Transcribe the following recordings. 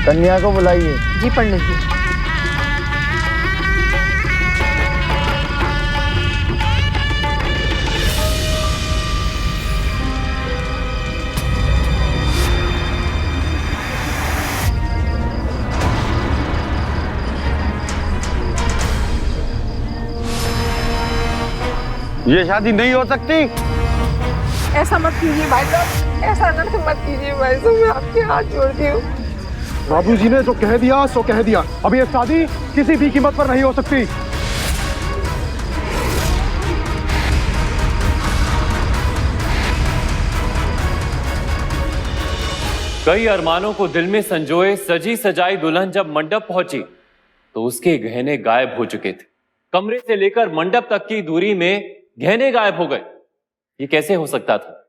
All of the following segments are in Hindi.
कन्या को बुलाइए। जी पंडित जी। ये शादी नहीं हो सकती। ऐसा मत कीजिए भाई साहब, ऐसा अनर्थ मत कीजिए भाई साहब, मैं आपके हाथ जोड़ती हूँ। बाबूजी ने जो कह दिया सो कह दिया। अब ये शादी किसी भी कीमत पर नहीं हो सकती। कई अरमानों को दिल में संजोए सजी सजाई दुल्हन जब मंडप पहुंची तो उसके गहने गायब हो चुके थे। कमरे से लेकर मंडप तक की दूरी में गहने गायब हो गए। ये कैसे हो सकता था?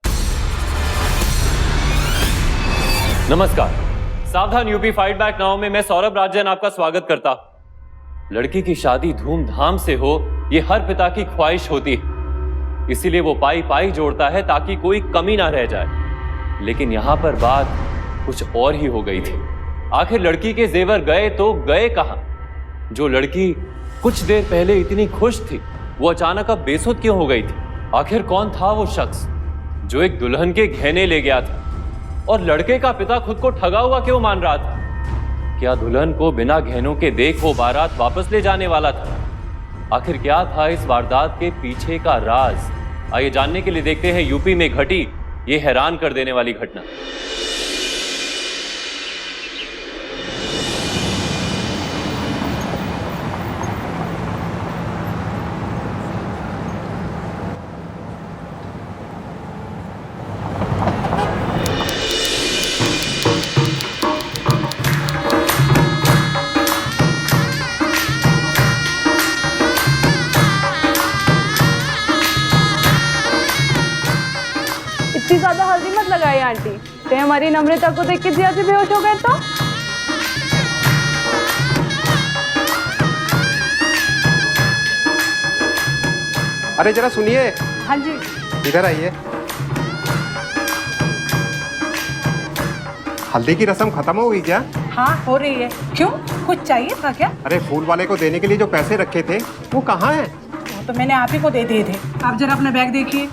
नमस्कार, सावधान यूपी फाइट बैक नाउ में मैं सौरभ राजन आपका स्वागत करता हूं। लड़की की शादी धूमधाम से हो ये हर पिता की ख्वाहिश होती है, इसीलिए वो पाई पाई जोड़ता है ताकि कोई कमी ना रह जाए। लेकिन यहां पर बात कुछ और ही हो गई थी। आखिर लड़की के जेवर गए तो गए कहां? जो लड़की कुछ देर पहले इतनी खुश थी वो अचानक अब बेसुध क्यों हो गई थी? आखिर कौन था वो शख्स जो एक दुल्हन के गहने ले गया था और लड़के का पिता खुद को ठगा हुआ क्यों मान रहा था? क्या दुल्हन को बिना गहनों के देख वो बारात वापस ले जाने वाला था? आखिर क्या था इस वारदात के पीछे का राज? आइए जानने के लिए देखते हैं यूपी में घटी ये हैरान कर देने वाली घटना। इतनी ज्यादा हल्दी मत लगाइए आंटी, ते हमारी नम्रता को देख के जिया से बेहोश हो गए तो। अरे जरा सुनिए। हाँ जी। इधर आइए। हल्दी की रस्म खत्म हो गई क्या? हाँ हो रही है। क्यों, कुछ चाहिए था क्या? अरे फूल वाले को देने के लिए जो पैसे रखे थे वो कहाँ हैं? वो तो मैंने आप ही को दे दिए थे। आप जरा अपना बैग देखिए।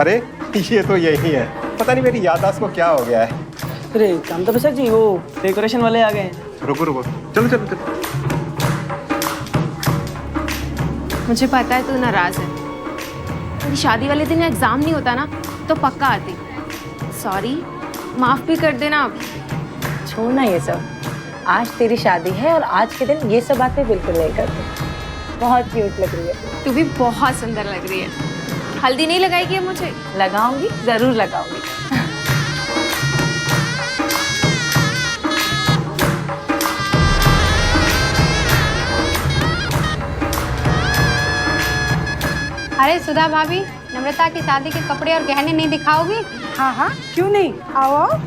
अरे ये तो यही है। पता नहीं मेरी याददाश्त को क्या हो गया है। अरे काम तो सर जी, वो डेकोरेशन वाले आ गए हैं। रुको रुको, चलो चलो चलो। मुझे पता है तू नाराज है। तेरी शादी वाले दिन एग्जाम नहीं होता ना तो पक्का आती। सॉरी, माफ भी कर देना अब। छोड़ना ये सब, आज तेरी शादी है और आज के दिन ये सब बातें बिल्कुल नहीं करते। बहुत क्यूट लग रही है। तू भी बहुत सुंदर लग रही है। हल्दी नहीं लगाएगी अब मुझे? लगाऊंगी, जरूर लगाऊंगी। अरे सुधा भाभी, नम्रता की शादी के कपड़े और गहने नहीं दिखाओगी? हाँ हाँ, क्यों नहीं, आओ आओ।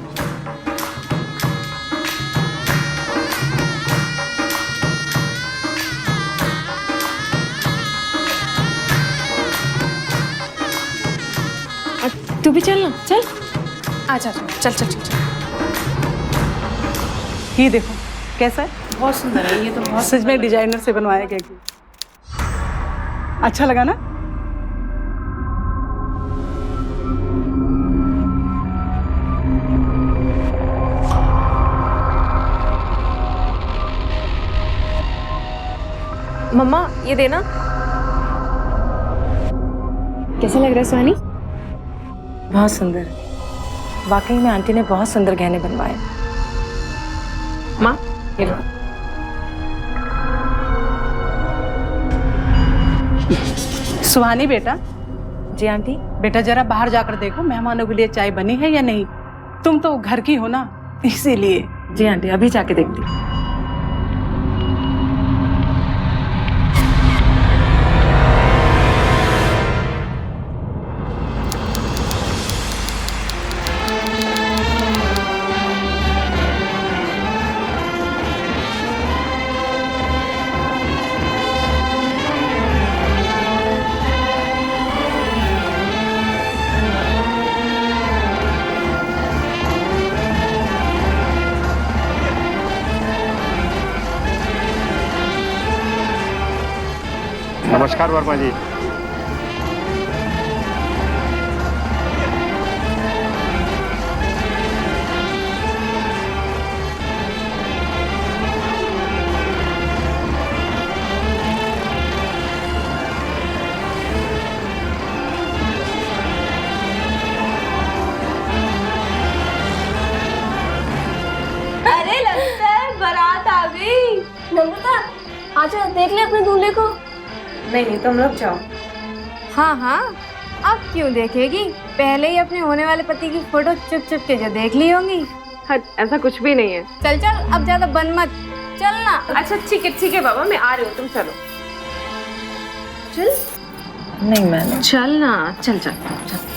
तू भी चल ना, चल। अच्छा चल चल चल चल। ये देखो कैसा है? बहुत सुंदर है ये तो, बहुत सच में डिजाइनर से बनवाया गया। अच्छा लगा ना? मम्मा ये देना। कैसा लग रहा है सुहानी? बहुत सुंदर। वाकई में आंटी ने बहुत सुंदर गहने बनवाए। माँ ये लो। सुहानी बेटा। जी आंटी। बेटा जरा बाहर जाकर देखो मेहमानों के लिए चाय बनी है या नहीं। तुम तो घर की हो ना, इसीलिए। जी आंटी, अभी जाके देखती हूँ। नमस्कार वर्मा जी। अरे लगता है बारात आ गई। नम्रता आजा देख ले अपने दूल्हे को। नहीं तुम रुक जाओ। हाँ हाँ, अब क्यों देखेगी? पहले ही अपने होने वाले पति की फोटो चुप चुप के जो देख ली होंगी। हाँ, ऐसा कुछ भी नहीं है। चल चल, अब ज्यादा बन मत, चल ना। अच्छा ठीक है बाबा, मैं आ रही हूँ, तुम चलो। चल नहीं मैंने चल ना, चल चल चल।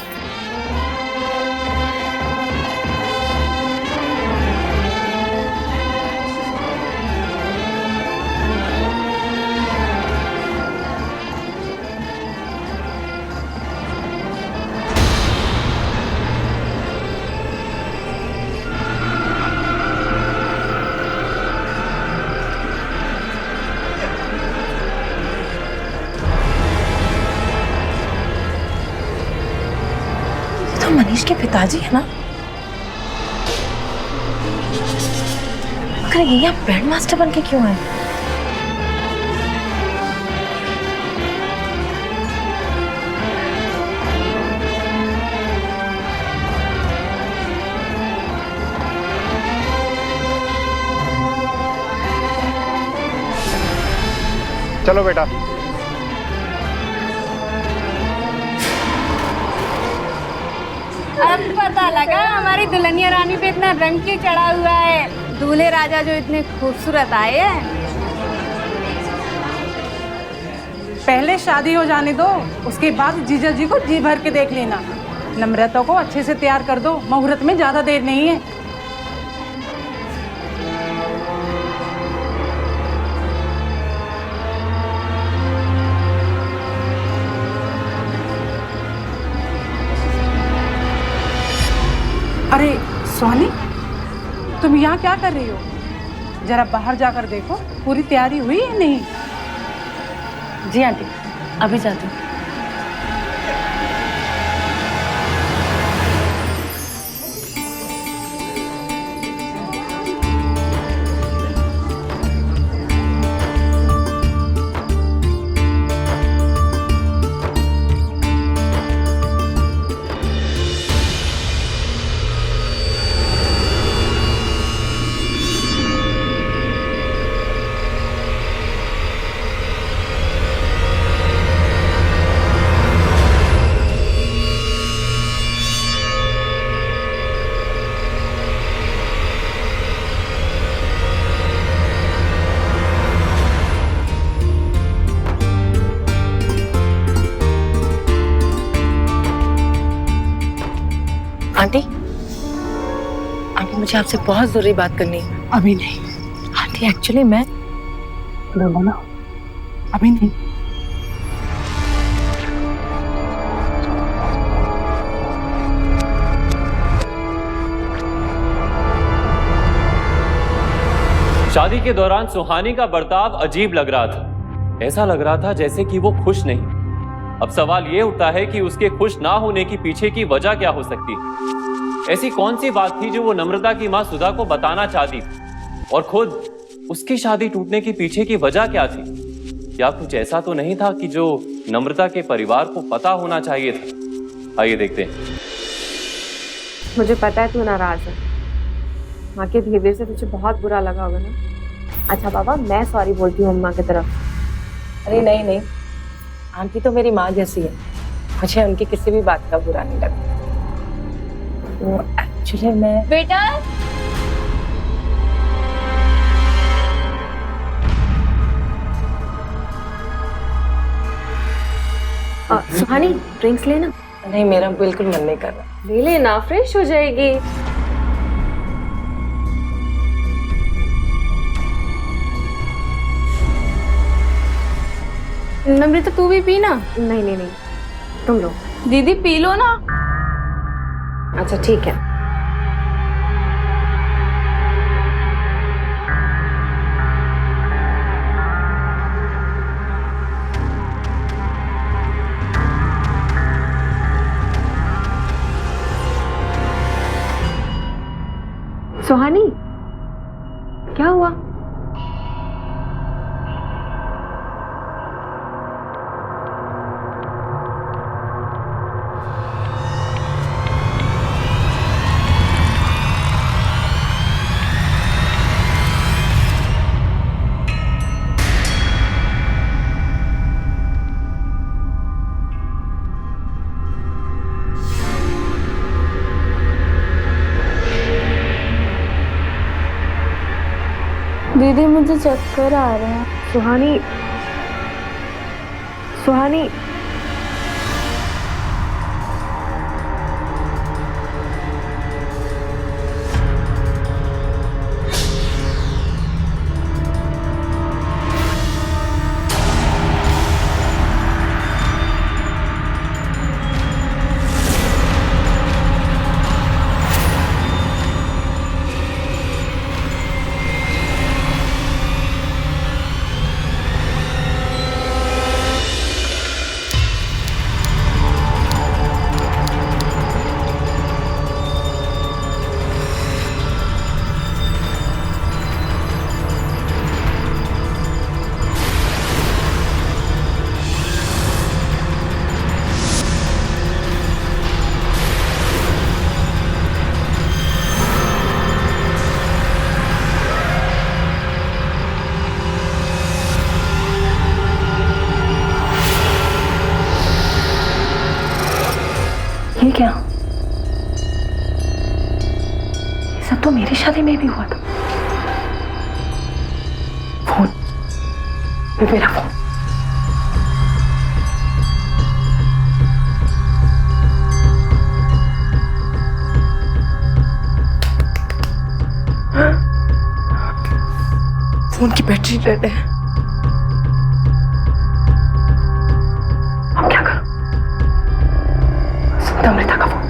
तो मनीष के पिताजी है ना? मगर ये यहाँ बैंड मास्टर बन के क्यों है? चलो बेटा। अब पता लगा हमारी दुल्हनिया रानी पे इतना रंग क्यों चढ़ा हुआ है। दूल्हे राजा जो इतने खूबसूरत आए हैं। पहले शादी हो जाने दो, उसके बाद जीजा जी को जी भर के देख लेना। नम्रता को अच्छे से तैयार कर दो, मुहूर्त में ज्यादा देर नहीं है। अरे सोनी, तुम यहाँ क्या कर रही हो? जरा बाहर जाकर देखो पूरी तैयारी हुई है नहीं। जी आंटी, अभी जाती हूँ। आंटी, आंटी मुझे आपसे बहुत जरूरी बात करनी है। अभी नहीं आंटी एक्चुअली मैं बोलो ना, अभी नहीं। शादी के दौरान सुहानी का बर्ताव अजीब लग रहा था। ऐसा लग रहा था जैसे कि वो खुश नहीं। अब सवाल ये उठता है कि उसके खुश ना होने की पीछे की वजह क्या हो सकती है? ऐसी कौन सी बात थी जो वो नम्रता की मां सुधा को बताना चाहती थी? और खुद उसकी शादी टूटने के पीछे की वजह क्या थी? क्या कुछ ऐसा तो नहीं था कि जो नम्रता के परिवार को पता होना चाहिए था? आइए देखते हैं। मुझे पता है तू नाराज है, माँ के बिहेवियर से तुझे बहुत बुरा लगा होगा ना। अच्छा बाबा, मैं सॉरी बोलती हूँ अम्मा की तरफ। अरे नहीं नहीं, आंटी तो मेरी माँ जैसी है, मुझे उनकी किसी भी बात का बुरा नहीं लगता। वो एक्चुअली मैं बेटा सुहानी, ड्रिंक्स लेना। नहीं, मेरा बिल्कुल मन नहीं कर रहा। ले लेना, फ्रेश हो जाएगी। नम्रता तू भी पी ना। नहीं नहीं नहीं, तुम लो। दीदी पी लो ना। अच्छा ठीक है। सुहानी, क्या हुआ? दीदी मुझे चक्कर आ रहे हैं। सुहानी, सुहानी, ये क्या? ये सब तो मेरी शादी में भी हुआ था। फोन, ये मेरा फोन। फोन की बैटरी डेड है। अब क्या करूं? अमृता का फोन।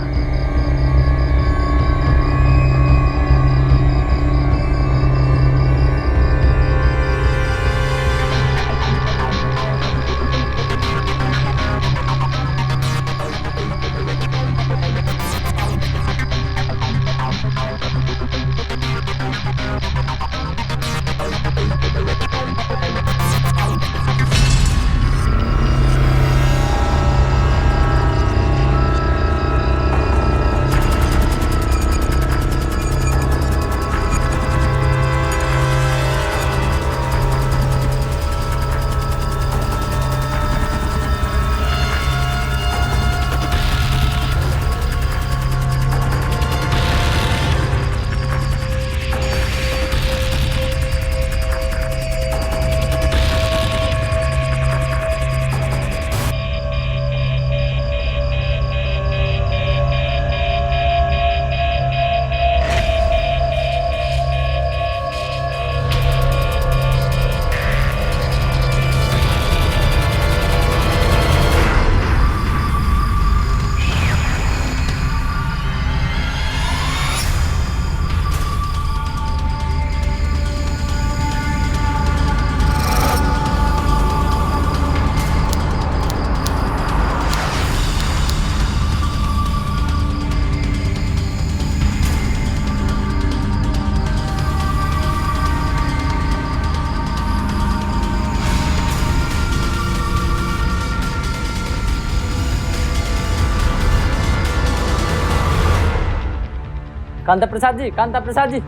कांता प्रसाद जी, कांता प्रसाद जी।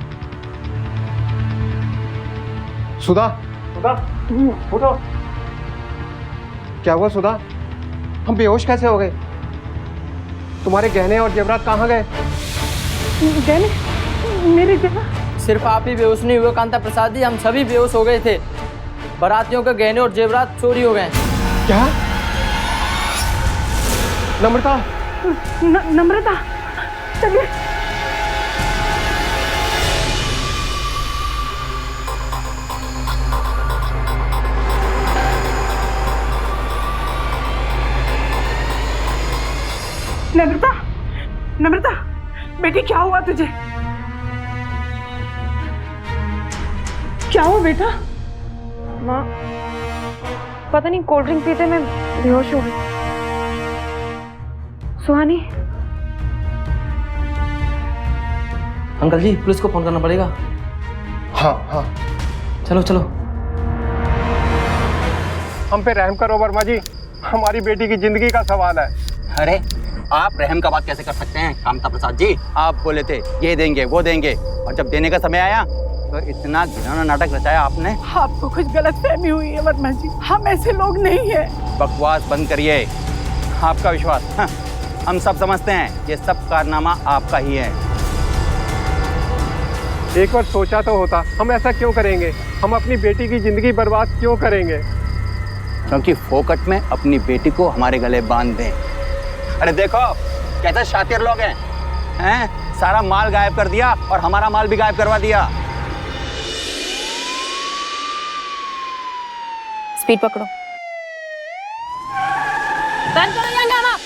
सुधा, सुधा, उठो। क्या हुआ सुधा? हम बेहोश कैसे हो गए? तुम्हारे गहने और जेवरात कहाँ गए? गहने? मेरे गहना? सिर्फ आप ही बेहोश नहीं हुए कांता प्रसाद जी, हम सभी बेहोश हो गए थे। बारातियों के गहने और जेवरात चोरी हो गए। क्या? नम्रता? नम्रता, चलिए। नम्रता, नम्रता, बेटी क्या हुआ तुझे? क्या हुआ बेटा? माँ, पता नहीं कोल्ड ड्रिंक पीते मैं बेहोश हो गई। सुहानी, अंकल जी पुलिस को फोन करना पड़ेगा। हाँ हाँ, चलो चलो। हम पे रहम करो वर्मा जी, हमारी बेटी की जिंदगी का सवाल है। अरे आप रहम का बात कैसे कर सकते हैं कामता प्रसाद जी? आप बोले थे ये देंगे वो देंगे, और जब देने का समय आया तो इतना घिनौना नाटक रचाया आपने। आपको कुछ गलत फहमी हुई है वर्मा जी, हम ऐसे लोग नहीं है। बकवास बंद करिए। आपका विश्वास, हाँ, हम सब समझते हैं ये सब कारनामा आपका ही है। एक बार सोचा तो होता, हम ऐसा क्यों करेंगे? हम अपनी बेटी की जिंदगी बर्बाद क्यों करेंगे? क्योंकि फोकट में अपनी बेटी को हमारे गले बांध दें। अरे देखो कैसे शातिर लोग हैं, सारा माल गायब कर दिया और हमारा माल भी गायब करवा दिया। स्पीड पकड़ो। बंद करो ये हंगामा।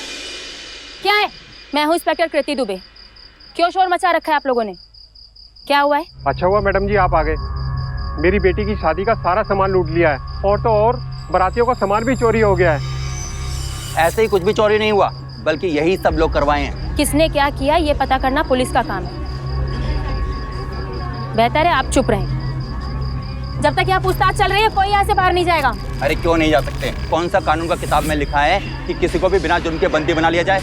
क्या है? मैं हूँ इंस्पेक्टर कृति दुबे। क्यों शोर मचा रखा है आप लोगों ने? क्या हुआ है? अच्छा हुआ मैडम जी आप आ गए। मेरी बेटी की शादी का सारा सामान लूट लिया है, और तो और बारातियों का सामान भी चोरी हो गया है। ऐसे ही कुछ भी चोरी नहीं हुआ, बल्कि यही सब लोग करवाए हैं। किसने क्या किया ये पता करना पुलिस का काम है। बेहतर है आप चुप रहें। जब तक यहाँ पूछताछ चल रही है कोई यहाँ से बाहर नहीं जाएगा। अरे क्यों नहीं जा सकते? कौन सा कानून का किताब में लिखा है कि किसी को भी बिना जुर्म के बंदी बना लिया जाए?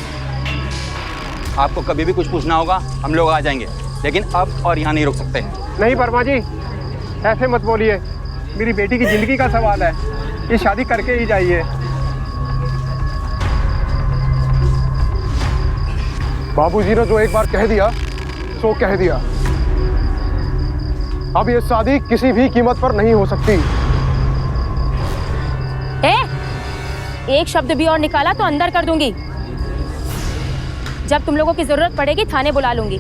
आपको कभी भी कुछ पूछना होगा हम लोग आ जाएंगे, लेकिन अब और यहाँ नहीं रुक सकते। नहीं वर्मा जी, ऐसे मत बोलिए, मेरी बेटी की जिंदगी का सवाल है, ये शादी करके ही जाइए। बाबूजी ने जो एक बार कह दिया सो कह दिया। अब ये शादी किसी भी कीमत पर नहीं हो सकती। एक शब्द भी और निकाला तो अंदर कर दूंगी। जब तुम लोगों की जरूरत पड़ेगी थाने बुला लूंगी।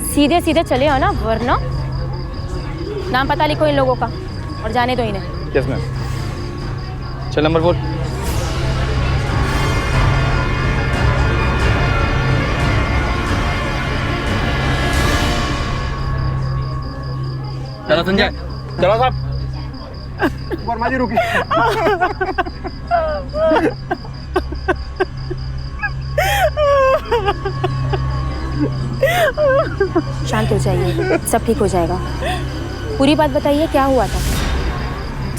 सीधे सीधे चले हो ना, वरना नाम पता लिखो इन लोगों का और जाने दो इन्हें। Yes ma'am. चल नंबर बोल। चलो संजय, चलो साहब। वर्मा जी रुकिए। शांत हो जाइए, सब ठीक हो जाएगा। पूरी बात बताइए क्या हुआ था?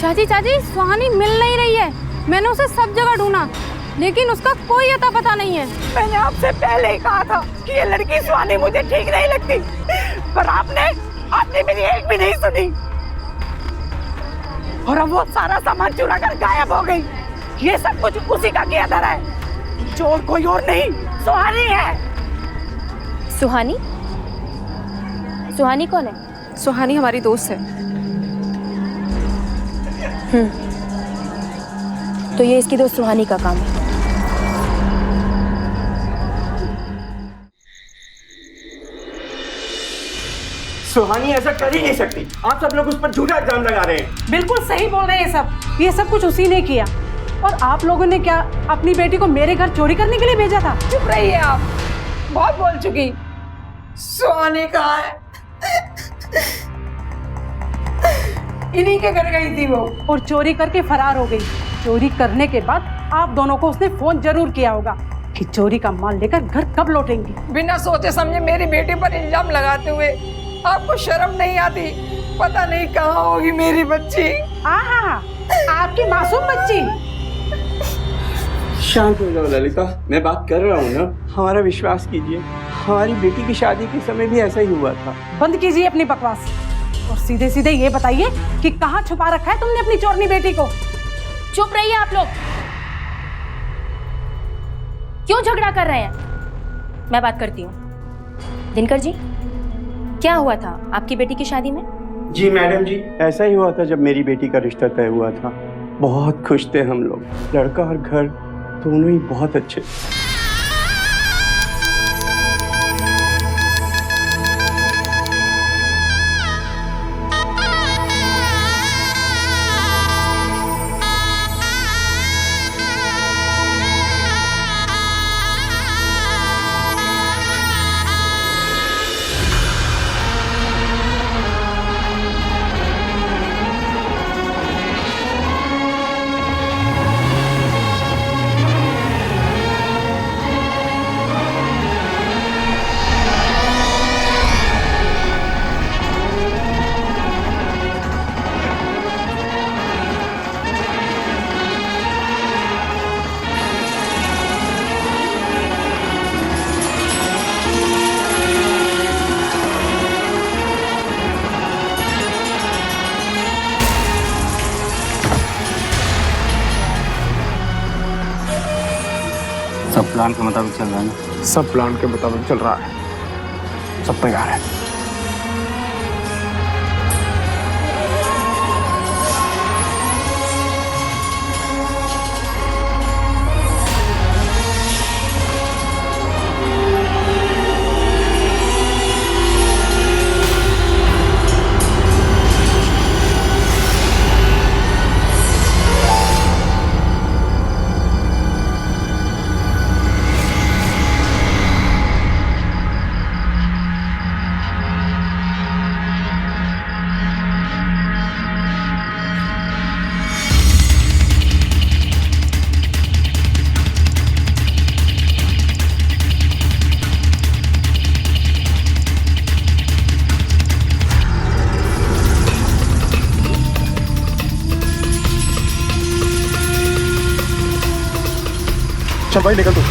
चाची चाची, सुहानी मिल नहीं रही है। मैंने उसे सब जगह ढूंढा, लेकिन उसका कोई अता पता नहीं है। मैंने आपसे पहले ही कहा था कि ये लड़की सुहानी मुझे ठीक नहीं लगती, पर आपने मेरी एक भी नहीं सुनी। और अब वो सारा सामान चुरा कर गायब हो गई। ये सब कुछ उसी का किया धरा है। चोर कोई और नहीं, सुहानी है। सुहानी? सुहानी कौन है? सुहानी हमारी दोस्त है। तो ये इसकी दोस्त सुहानी का काम है। सुहानी ऐसा कर ही नहीं सकती। आप सब लोग उस पर झूठा इल्जाम लगा रहे हैं। बिल्कुल सही बोल रहे हैं ये सब कुछ उसी ने किया। और आप लोगों ने क्या अपनी बेटी को मेरे घर चोरी करने के लिए भेजा था? चुप रहिए आप, बहुत बोल चुकी। सुहानी कहाँ है? इन्हीं के घर गई थी वो, और चोरी करके फरार हो गई। चोरी करने के बाद आप दोनों को उसने फोन जरूर किया होगा कि चोरी का माल लेकर घर कब लौटेंगी। बिना सोचे समझे मेरी बेटी पर इल्जाम लगाते हुए आपको शर्म नहीं आती? पता नहीं कहाँ होगी मेरी बच्ची। आपकी मासूम बच्ची। शांत हो जाओ ललिता, मैं बात कर रहा हूँ ना। हमारा विश्वास कीजिए, हमारी बेटी की शादी के समय भी ऐसा ही हुआ था। बंद कीजिए अपनी बकवास और सीधे सीधे ये बताइए कि कहाँ छुपा रखा है तुमने अपनी चोरनी बेटी को? चुप रहिए आप लोग। क्यों झगड़ा कर रहे हैं? मैं बात करती हूँ। दिनकर जी, क्या हुआ था आपकी बेटी की शादी में? जी मैडम जी, ऐसा ही हुआ था जब मेरी बेटी का रिश्ता तय हुआ था। बहुत खुश थे हम लोग, लड़का और घर दोनों ही बहुत अच्छे। सब प्लान के मुताबिक चल रहा है ना? सब प्लान के मुताबिक चल रहा है, सब तैयार है। चल भाई निकल तू।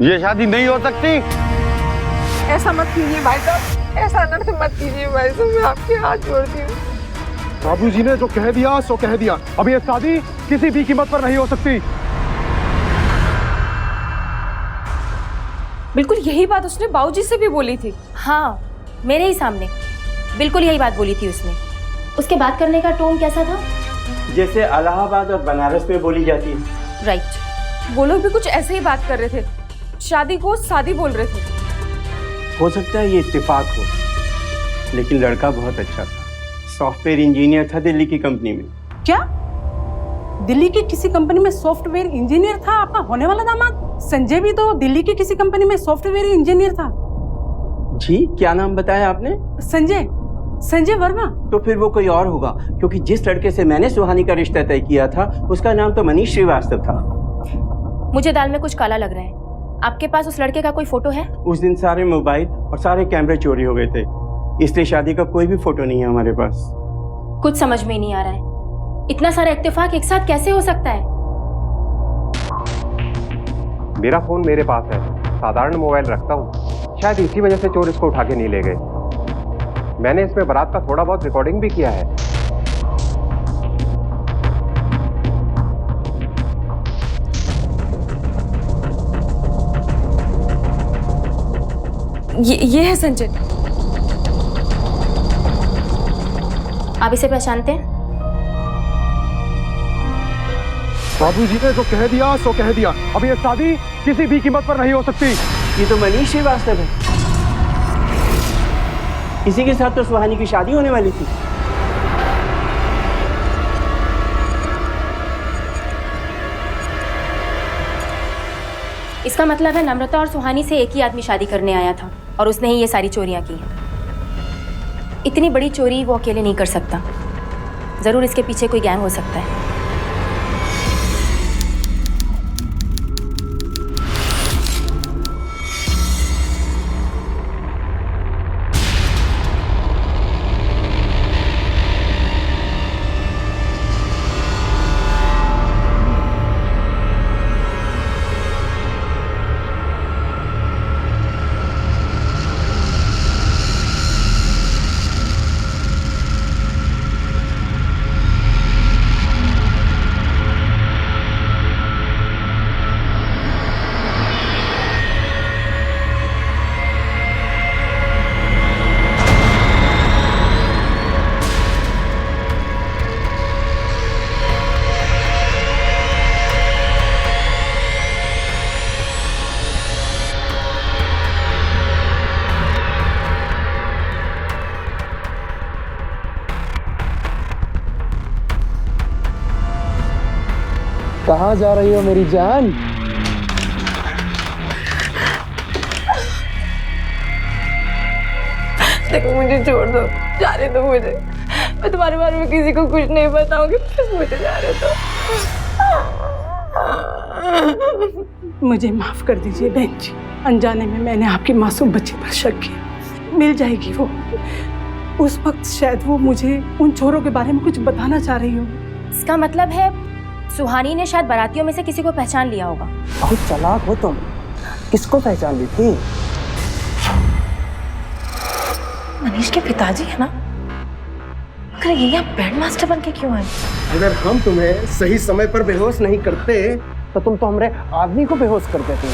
ये शादी नहीं हो सकती। ऐसा मत कीजिए भाई साहब, ऐसा अनर्थ मत कीजिए भाई साहब, मैं आपके हाथ जोड़ती हूँ। बाबूजी ने जो कह दिया सो कह दिया, अब ये शादी किसी भी कीमत पर नहीं हो सकती। बिल्कुल यही बात उसने बाबूजी से भी बोली थी। हाँ, मेरे ही सामने बिल्कुल यही बात बोली थी उसने। उसके बात करने का टोन कैसा था? जैसे इलाहाबाद और बनारस में बोली जाती है। राइट। वो लोग भी कुछ ऐसे ही बात कर रहे थे, शादी को शादी बोल रहे थे। हो सकता है ये इत्तेफाक हो, लेकिन लड़का बहुत अच्छा था। सॉफ्टवेयर इंजीनियर था दिल्ली की कंपनी में। क्या दिल्ली की किसी कंपनी में सॉफ्टवेयर इंजीनियर था आपका होने वाला दामाद? संजय भी तो दिल्ली की किसी कंपनी में सॉफ्टवेयर इंजीनियर था। जी, क्या नाम बताया आपने? संजय वर्मा। तो फिर वो कोई और होगा, क्योंकि जिस लड़के से मैंने सुहानी का रिश्ता तय किया था उसका नाम तो मनीष श्रीवास्तव था। मुझे दाल में कुछ काला लग रहा है। आपके पास उस लड़के का कोई फोटो है? उस दिन सारे मोबाइल और सारे कैमरे चोरी हो गए थे, इसलिए शादी का कोई भी फोटो नहीं है हमारे पास। कुछ समझ में नहीं आ रहा है, इतना सारा इत्तेफाक एक साथ कैसे हो सकता है? मेरा फोन मेरे पास है, साधारण मोबाइल रखता हूँ, शायद इसी वजह से चोर इसको उठा के नहीं ले गए। मैंने इसमें बारात का थोड़ा बहुत रिकॉर्डिंग भी किया है। ये है संजय। आप इसे पहचानते हैं? बाबूजी ने जो कह दिया सो कह दिया, अब ये शादी किसी भी कीमत पर नहीं हो सकती। ये तो मनीष श्रीवास्तव है, इसी के साथ तो सुहानी की शादी होने वाली थी। इसका मतलब है नम्रता और सुहानी से एक ही आदमी शादी करने आया था और उसने ही ये सारी चोरियां की हैं। इतनी बड़ी चोरी वो अकेले नहीं कर सकता, जरूर इसके पीछे कोई गैंग हो सकता है। कहाँ जा रही हो मेरी जान? देखो मुझे छोड़ दो, जाने दो मुझे। मैं तुम्हारे बारे में किसी को कुछ नहीं बताऊंगी, प्लीज मुझे जाने दो। मुझे माफ कर दीजिए बहन जी, अनजाने में मैंने आपकी मासूम बच्ची पर शक किया। मिल जाएगी वो, उस वक्त शायद वो मुझे उन चोरों के बारे में कुछ बताना चाह रही हो। इसका मतलब है सुहानी ने शायद बारातियों में से किसी को पहचान लिया होगा। बहुत चालाक हो तुम। किसको पहचान ली थी? मनीष के पिताजी है ना? अगर ये यहाँ बैंड मास्टर बन के क्यों आए? अगर हम तुम्हें सही समय पर बेहोश नहीं करते तो तुम तो हमारे आदमी को बेहोश कर देते।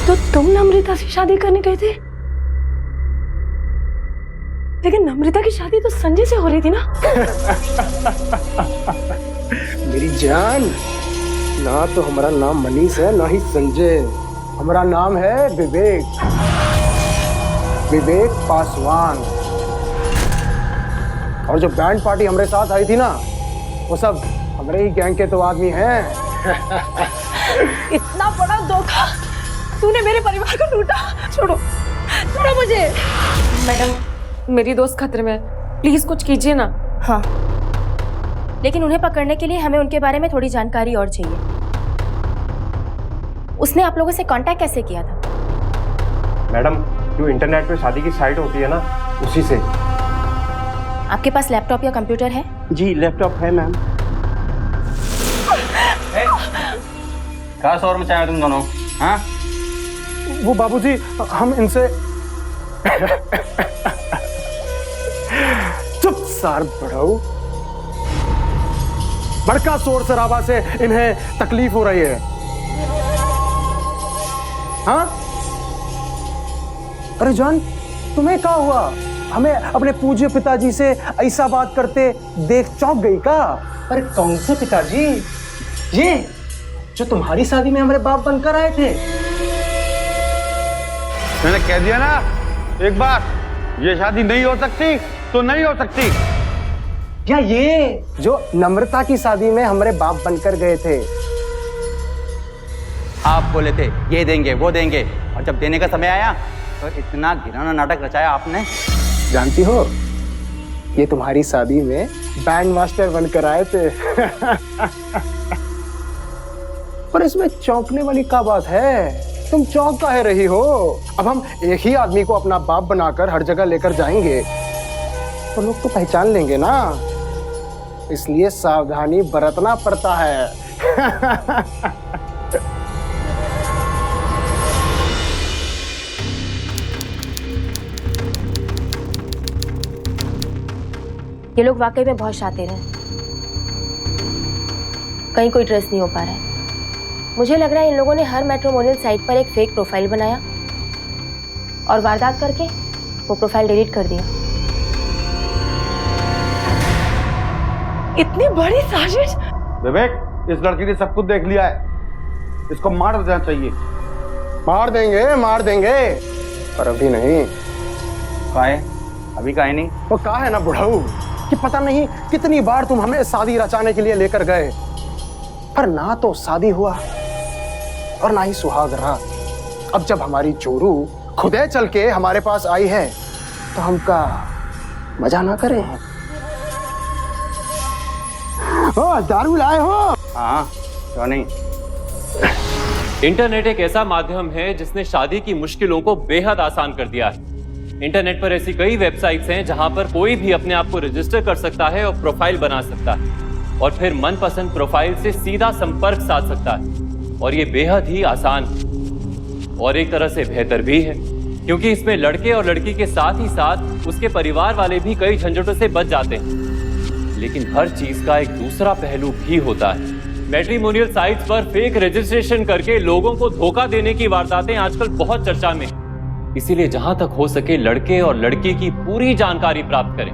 तो तुम नम्रता से शादी करने गए थे? लेकिन नम्रता की शादी तो संजय से हो रही थी ना? मेरी जान, ना तो हमारा नाम मनीष है ना ही संजय। हमारा नाम है विवेक, विवेक पासवान। और जो बैंड पार्टी हमारे साथ आई थी ना, वो सब हमारे ही गैंग के तो आदमी हैं। इतना बड़ा धोखा तूने मेरे परिवार को लूटा। छोड़ो, छोड़ो मुझे। मैडम, मेरी दोस्त खतरे में है, प्लीज कुछ कीजिए ना। हाँ, लेकिन उन्हें पकड़ने के लिए हमें उनके बारे में थोड़ी जानकारी और चाहिए। उसने आप लोगों से कांटेक्ट कैसे किया था? मैडम, जो इंटरनेट पे शादी की साइट होती है ना, उसी से। आपके पास लैपटॉप या कंप्यूटर है? जी लैपटॉप है मैम। क्या शोर मचाया तुम दोनों? हाँ? वो बाबूजी, हम इनसे चुप सार बढ़ाओ। बड़का शोर शराबा से इन्हें तकलीफ हो रही है। हाँ? अरे जान, तुम्हें क्या हुआ? हमें अपने पूज्य पिताजी से ऐसा बात करते देख चौंक गई का? अरे कौन से पिताजी? ये जो तुम्हारी शादी में हमारे बाप बनकर आए थे। मैंने कह दिया ना एक बार, ये शादी नहीं हो सकती तो नहीं हो सकती। क्या ये जो नम्रता की शादी में हमारे बाप बनकर गए थे? आप बोले थे ये देंगे वो देंगे, और जब देने का समय आया तो इतना घिनौना नाटक रचाया आपने। जानती हो, ये तुम्हारी शादी में बैंड मास्टर बनकर आए थे। पर इसमें चौंकने वाली क्या बात है? तुम चौंक काहे रही हो? अब हम एक ही आदमी को अपना बाप बनाकर हर जगह लेकर जाएंगे तो लोग तो पहचान लेंगे ना, इसलिए सावधानी बरतना पड़ता है। ये लोग वाकई में बहुत शातिर हैं। कहीं कोई ट्रेस नहीं हो पा रहा है। मुझे लग रहा है इन लोगों ने हर मैट्रिमोनियल साइट पर एक फेक प्रोफाइल बनाया और वारदात करके वो प्रोफाइल डिलीट कर दिया। इतनी बड़ी साजिश! विवेक, इस लड़की ने सब कुछ देख लिया है, इसको मार देना चाहिए। मार देंगे, पर अभी नहीं। काहे? अभी काहे नहीं? वो कहा है ना बुढ़ाऊ कि पता नहीं कितनी बार तुम हमें शादी रचाने के लिए लेकर गए, पर ना तो शादी हुआ और ना ही सुहाग रहा। अब जब हमारी चोरू खुदे चल के हमारे पास आई है तो हम का मजा ना करें? दारू लाए हो? हाँ, क्यों नहीं। इंटरनेट एक ऐसा माध्यम है जिसने शादी की मुश्किलों को बेहद आसान कर दिया है। इंटरनेट पर ऐसी कई वेबसाइट्स हैं जहां पर कोई भी अपने आप को रजिस्टर कर सकता है और प्रोफाइल बना सकता है और फिर मनपसंद प्रोफाइल से सीधा संपर्क साध सकता है। और ये बेहद ही आसान और एक तरह से बेहतर भी है, क्योंकि इसमें लड़के और लड़की के साथ ही साथ उसके परिवार वाले भी कई झंझटों से बच जाते हैं। लेकिन हर चीज का एक दूसरा पहलू भी होता है। मैट्रिमोनियल साइट्स पर फेक रजिस्ट्रेशन करके लोगों को धोखा देने की वारदातें आजकल बहुत चर्चा में हैं। इसीलिए जहां तक हो सके लड़के और लड़की की पूरी जानकारी प्राप्त करें।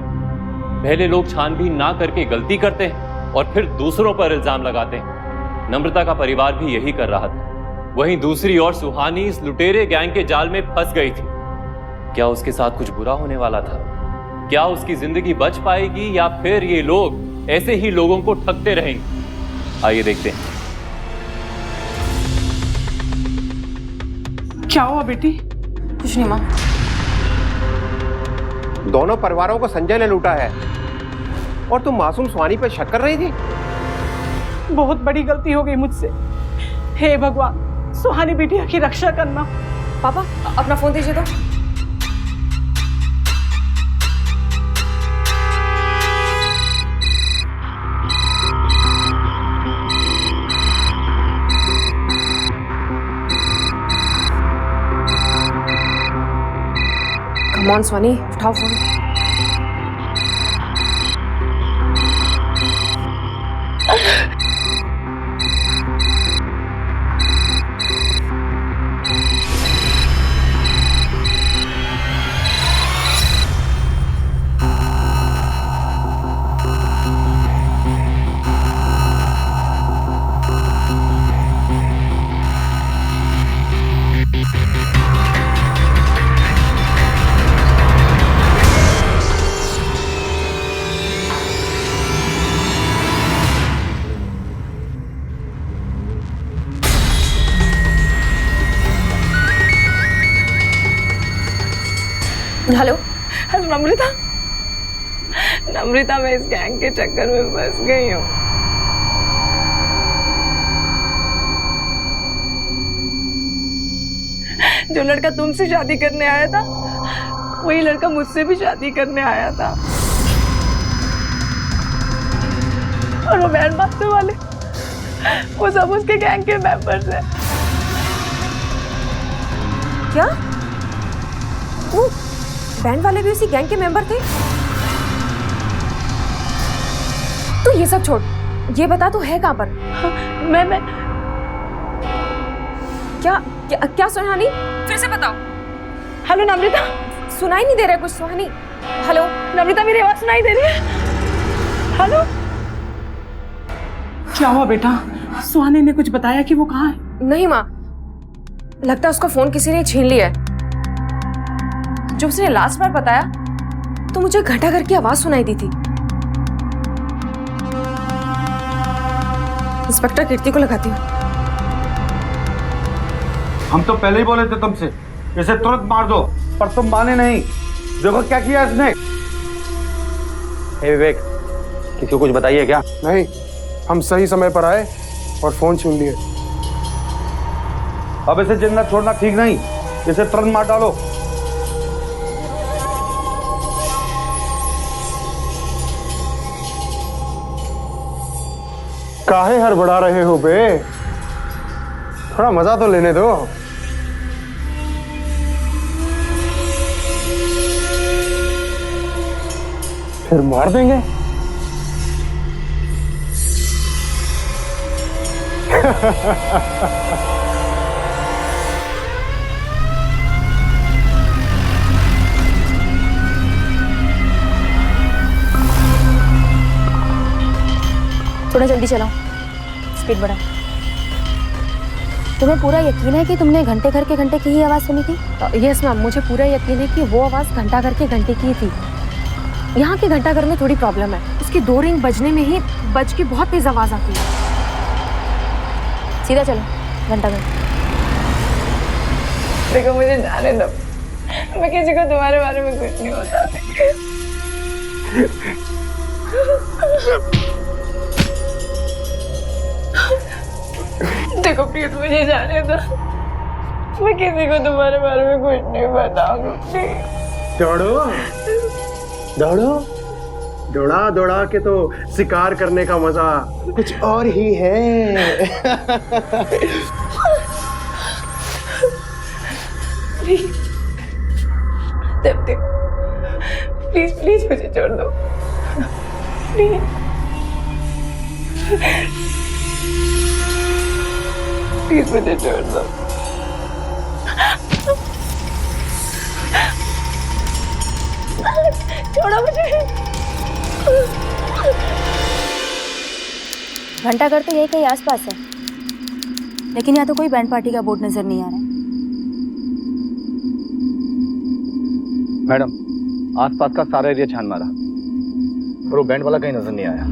पहले लोग छानबीन ना करके गलती करते हैं और फिर दूसरों पर इल्जाम लगाते हैं। नम्रता का परिवार भी यही कर रहा था। वहीं दूसरी ओर सुहानी इस लुटेरे गैंग के जाल में फंस गई थी। क्या उसके साथ कुछ बुरा होने वाला था? क्या उसकी जिंदगी बच पाएगी या फिर ये लोग ऐसे ही लोगों को ठगते रहेंगे? आइए देखते हैं। क्या हुआ बेटी? कुछ नहीं माँ। दोनों परिवारों को संजय ने लूटा है और तुम मासूम सुहानी पे शक कर रही थी। बहुत बड़ी गलती हो गई मुझसे। हे भगवान, सुहानी बिटिया की रक्षा करना। पापा अपना फोन दीजिए तो। कम ऑन सोनी, उठाओ फोन। हेलो हेलो नम्रता। नम्रता, मैं इस गैंग के चक्कर में फंस गई हूँ। जो लड़का तुमसे शादी करने आया था, वही लड़का मुझसे भी शादी करने आया था। और वो बैंड बाजने वाले, वो सब उसके गैंग के मेंबर्स हैं। क्या वो बैंड वाले भी उसी गैंग के मेंबर थे? तो ये सब छोड़, ये बता तू है कहाँ पर? मैं क्या क्या, क्या सुहानी? फिर से बताओ। हेलो नम्रता। सुनाई नहीं दे रहा कुछ सुहानी। हेलो नम्रता, मेरी आवाज सुनाई दे रही है? हेलो। क्या हुआ बेटा? सुहानी ने कुछ बताया कि वो कहाँ है? नहीं माँ, लगता है उसका फोन किसी ने छीन लिया है। जब उसने लास्ट बार बताया तो मुझे घंटाघर की आवाज सुनाई दी थी। इंस्पेक्टर कीर्ति को लगाती हूँ। हम तो पहले ही बोले थे तुमसे इसे तुरंत मार दो, पर तुम माने नहीं। देखो क्या किया इसने। विवेक, किसी को कुछ बताइए क्या? नहीं, हम सही समय पर आए और फोन छीन लिए। अब इसे जिंदा छोड़ना ठीक नहीं, इसे तुरंत मार डालो। काहे हड़बड़ा रहे हो बे? थोड़ा मजा तो लेने दो। फिर मार देंगे। थोड़ा जल्दी चलाओ, स्पीड बढ़ाओ। तुम्हें पूरा यकीन है कि तुमने घंटे घर के घंटे की ही आवाज़ सुनी थी? यस मैम, मुझे पूरा यकीन है कि वो आवाज़ घंटाघर के घंटे की ही थी। यहाँ के घंटाघर में थोड़ी प्रॉब्लम है, उसकी 2 रिंग बजने में ही बज की बहुत तेज आवाज़ आती है। सीधा चलो घंटाघर। देखो मुझे जाने दो, मैं किसी को तुम्हारे बारे में कुछ नहीं होता। देखो प्लीज मुझे जाने दो, मैं किसी को तुम्हारे बारे में कुछ नहीं बताऊंगी। दौड़ो दौड़ो, दौड़ा दौड़ा के तो शिकार करने का मजा कुछ और ही है। प्लीज प्लीज मुझे छोड़ दो, प्लीज। प्लीज मुझे छोड़ दो। छोड़ो मुझे। घंटाघर तो यही कहीं आसपास है, लेकिन यहाँ तो कोई बैंड पार्टी का बोर्ड नजर नहीं आ रहा है। मैडम, आसपास का सारा एरिया छान मारा, पर वो बैंड वाला कहीं नजर नहीं आया।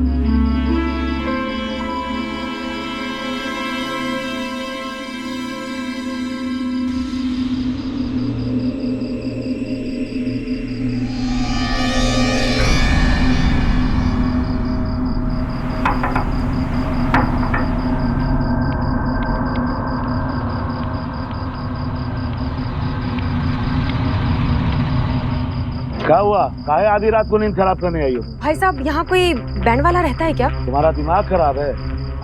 हुआ? काहे आधी रात को नींद खराब करने आई हो? भाई साहब, यहाँ कोई बैंड वाला रहता है क्या? तुम्हारा दिमाग खराब है?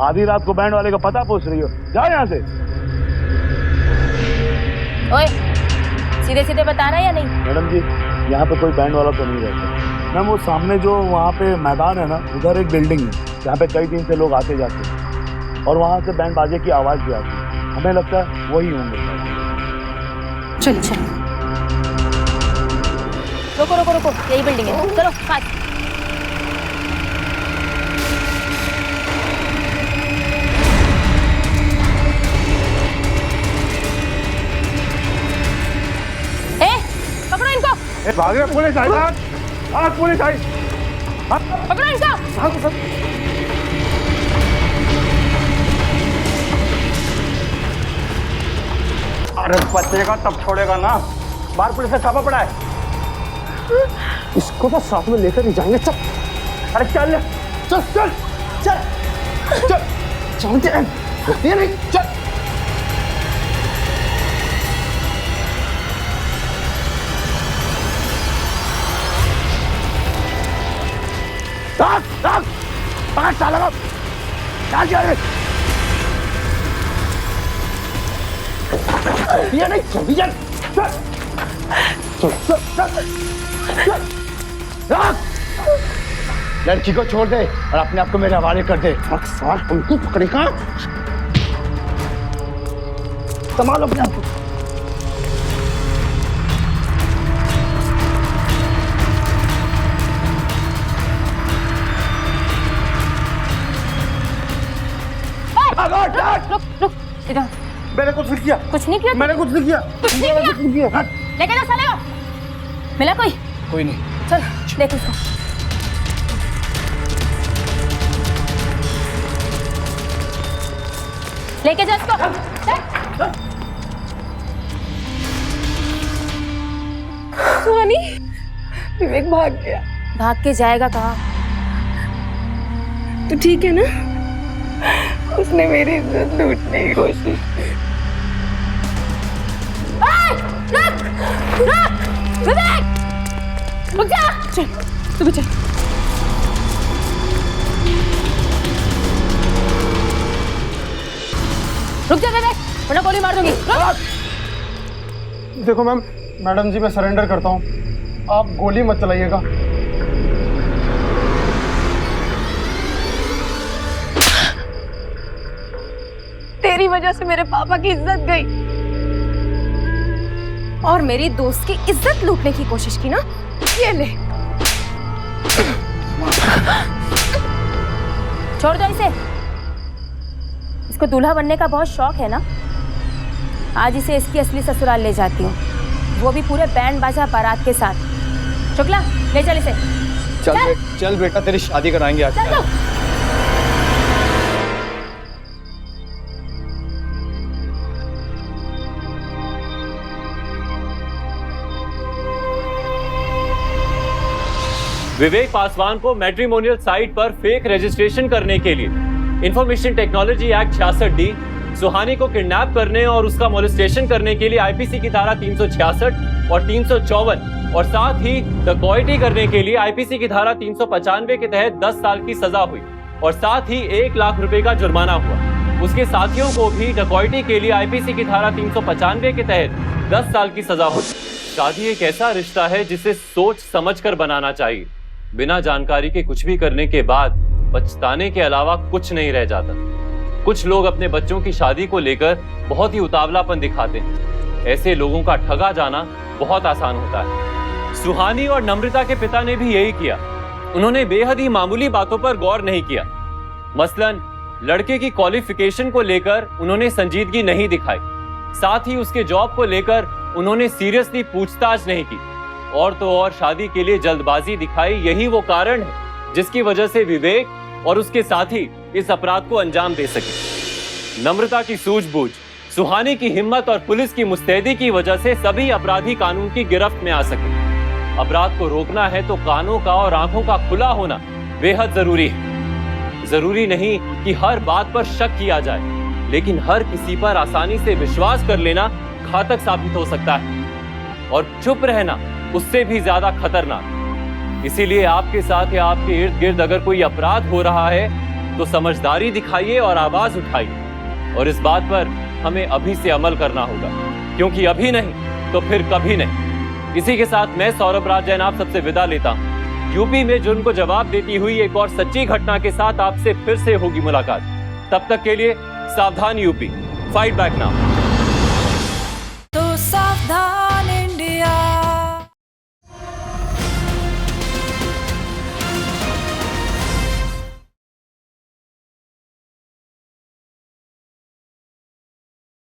आधी रात को बैंड वाले का पता पूछ रही हो? जाओ यहाँ से। ओए, सीधे सीधे बता रहा है या नहीं? मैडम जी, यहाँ पे कोई बैंड वाला तो नहीं रहता। मैम, वो सामने जो वहाँ पे मैदान है ना, उधर एक बिल्डिंग है जहाँ पे कई दिन से लोग आते जाते हैं और वहाँ से बैंड बाजे की आवाज़ भी आती है। हमें लगता है वही होंगे। चल चल, रुको रुको रुको, यही बिल्डिंग है, चलो फास्ट। पकड़ो इनको। भाग रहे पुलिस आई, आज पुलिस आई। पकड़ो इनको। अरे बचेगा तब छोड़ेगा ना, बाहर पुलिस का छापा पड़ा है। इसको तो साथ में लेकर ही जाएंगे। चल, अरे चल चल चल चल चल, चलते हैं। ये नहीं, चल। पाँच साल लगा, चल चल। ये नहीं, जल्दी चल। चल चल चल चल। लड़की को छोड़ दे और अपने आप को मेरे हवाले कर दे। साल हमको पकड़ेगा। संभालो अपने आप को। रुक रुक, इधर। मैंने कुछ नहीं किया। कुछ नहीं किया? मैंने कुछ नहीं किया। कुछ नहीं किया? लेके जा साले को। मिला कोई? कोई नहीं। चल देख उसको। लेके जा इसको। सुहानी, विवेक भाग गया। भाग के जाएगा कहाँ? तो ठीक है ना? उसने मेरी इज्जत लूटने की कोशिश की। रुक! रुक! विवेक! रुक जा! चल, तू भी चल। रुक जा विवेक, वरना गोली मार दूंगी। रुक! देखो मैम, मैडम जी मैं सरेंडर करता हूँ, आप गोली मत चलाइएगा। तेरी वजह से मेरे पापा की इज्जत गई और मेरी दोस्त की इज्जत लूटने की कोशिश की ना। ये ले। छोड़ दो इसे। इसको दूल्हा बनने का बहुत शौक है ना। आज इसे इसकी असली ससुराल ले जाती हूँ, वो भी पूरे बैंड बाजा बारात के साथ। शुक्ला, ले चल इसे। चल बेटा, तेरी शादी कराएंगे आज। चल। विवेक पासवान को मैट्रिमोनियल साइट पर फेक रजिस्ट्रेशन करने के लिए इंफॉर्मेशन टेक्नोलॉजी एक्ट 66D, सुहानी को किडनैप करने और उसका मोलेस्टेशन करने के लिए आईपीसी की धारा 366 और 354 और साथ ही डकैती करने के लिए आईपीसी की धारा 395 के तहत 10 साल की सजा हुई और साथ ही 1 लाख रुपए का जुर्माना हुआ। उसके साथियों को भी डकैती के लिए आईपीसी की धारा 395 के तहत 10 साल की सजा हुई। शादी एक ऐसा रिश्ता है जिसे सोच समझकर बनाना चाहिए। बिना जानकारी के कुछ भी करने के बाद पछताने के अलावा कुछ नहीं रह जाता। कुछ लोग अपने बच्चों की शादी को लेकर बहुत ही उतावलापन दिखाते हैं। ऐसे लोगों का ठगा जाना बहुत आसान होता है। सुहानी और नम्रता के पिता ने भी यही किया। उन्होंने बेहद ही मामूली बातों पर गौर नहीं किया। मसलन लड़के की क्वालिफिकेशन को लेकर उन्होंने संजीदगी नहीं दिखाई, साथ ही उसके जॉब को लेकर उन्होंने सीरियसली पूछताछ नहीं की और तो और शादी के लिए जल्दबाजी दिखाई। यही वो कारण है जिसकी वजह से विवेक और उसके साथी इस अपराध को अंजाम दे सके। नम्रता की सूझबूझ, सुहानी की हिम्मत और पुलिस की मुस्तैदी की वजह से सभी अपराधी कानून की गिरफ्त में आ सके। अपराध को रोकना है तो कानों का और आंखों का खुला होना बेहद जरूरी है। जरूरी नहीं कि हर बात पर शक किया जाए, लेकिन हर किसी पर आसानी से विश्वास कर लेना घातक साबित हो सकता है और चुप रहना उससे भी ज्यादा खतरनाक। इसीलिए आपके साथ या आपके इर्द गिर्द अगर कोई अपराध हो रहा है तो समझदारी दिखाइए और आवाज उठाइए। और इस बात पर हमें अभी से अमल करना होगा, क्योंकि अभी नहीं तो फिर कभी नहीं। इसी के साथ मैं सौरभ राज जैन आप सबसे विदा लेता हूं। यूपी में जुर्म को जवाब देती हुई एक और सच्ची घटना के साथ आपसे फिर से होगी मुलाकात। तब तक के लिए सावधान यूपी, फाइट बैक नाउ। तो सावधान